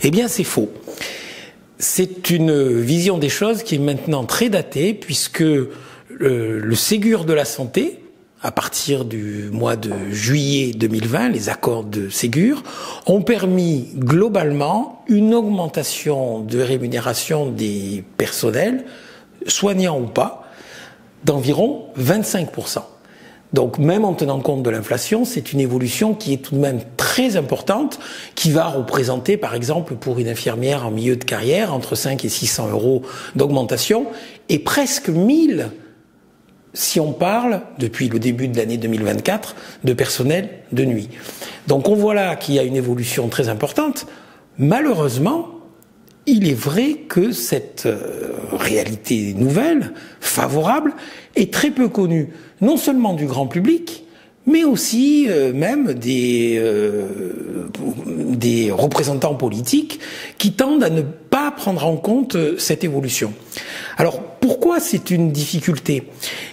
Eh bien, c'est faux. C'est une vision des choses qui est maintenant très datée, puisque le Ségur de la santé, à partir du mois de juillet 2020, les accords de Ségur, ont permis globalement une augmentation de rémunération des personnels, soignants ou pas, d'environ 25%. Donc même en tenant compte de l'inflation, c'est une évolution qui est tout de même très importante, qui va représenter par exemple pour une infirmière en milieu de carrière entre 5 et 600 euros d'augmentation et presque 1000 si on parle, depuis le début de l'année 2024, de personnel de nuit. Donc on voit là qu'il y a une évolution très importante. Malheureusement, il est vrai que cette réalité nouvelle, favorable, est très peu connue, non seulement du grand public, mais aussi même des représentants politiques qui tendent à ne pas prendre en compte cette évolution. Alors, pourquoi c'est une difficulté?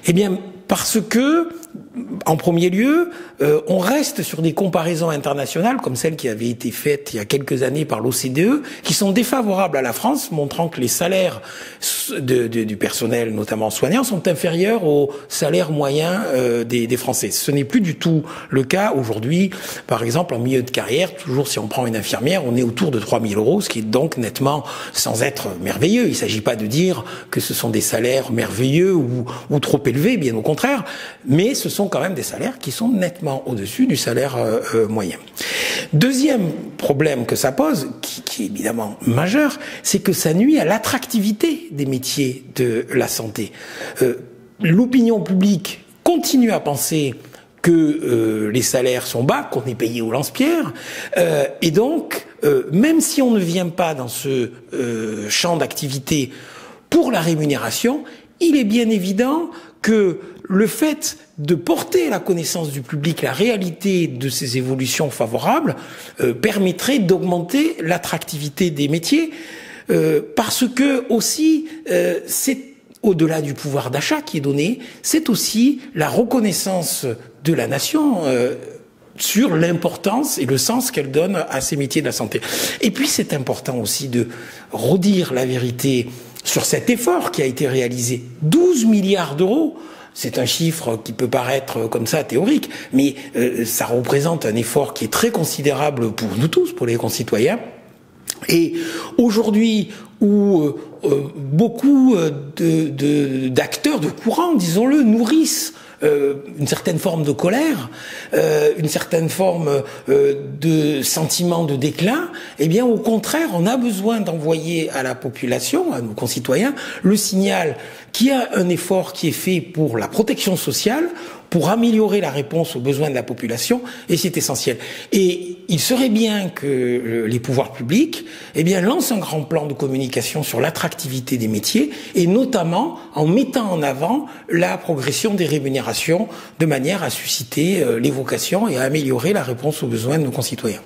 Eh bien, parce que, en premier lieu, on reste sur des comparaisons internationales, comme celles qui avaient été faites il y a quelques années par l'OCDE, qui sont défavorables à la France, montrant que les salaires du personnel, notamment soignant, sont inférieurs aux salaires moyens des Français. Ce n'est plus du tout le cas aujourd'hui. Par exemple, en milieu de carrière, toujours si on prend une infirmière, on est autour de 3 000 euros, ce qui est donc nettement, sans être merveilleux. Il ne s'agit pas de dire que ce sont des salaires merveilleux ou trop élevés, bien au contraire, mais ce sont quand même des salaires qui sont nettement au-dessus du salaire moyen. Deuxième problème que ça pose, qui est évidemment majeur, c'est que ça nuit à l'attractivité des métiers de la santé. L'opinion publique continue à penser que les salaires sont bas, qu'on est payé au lance-pierre, et donc, même si on ne vient pas dans ce champ d'activité pour la rémunération, il est bien évident que le fait de porter à la connaissance du public la réalité de ces évolutions favorables permettrait d'augmenter l'attractivité des métiers, parce que aussi c'est au-delà du pouvoir d'achat qui est donné, c'est aussi la reconnaissance de la nation sur l'importance et le sens qu'elle donne à ces métiers de la santé. Et puis c'est important aussi de redire la vérité sur cet effort qui a été réalisé. 12 milliards d'euros, c'est un chiffre qui peut paraître comme ça théorique, mais ça représente un effort qui est très considérable pour nous tous, pour les concitoyens. Et aujourd'hui, où beaucoup d'acteurs de courant, disons-le, nourrissent une certaine forme de colère, une certaine forme de sentiment de déclin, eh bien au contraire, on a besoin d'envoyer à la population, à nos concitoyens, le signal qu'il y a un effort qui est fait pour la protection sociale, pour améliorer la réponse aux besoins de la population, et c'est essentiel. Et il serait bien que les pouvoirs publics, eh bien, lancent un grand plan de communication sur l'attractivité des métiers, et notamment en mettant en avant la progression des rémunérations, de manière à susciter les vocations et à améliorer la réponse aux besoins de nos concitoyens.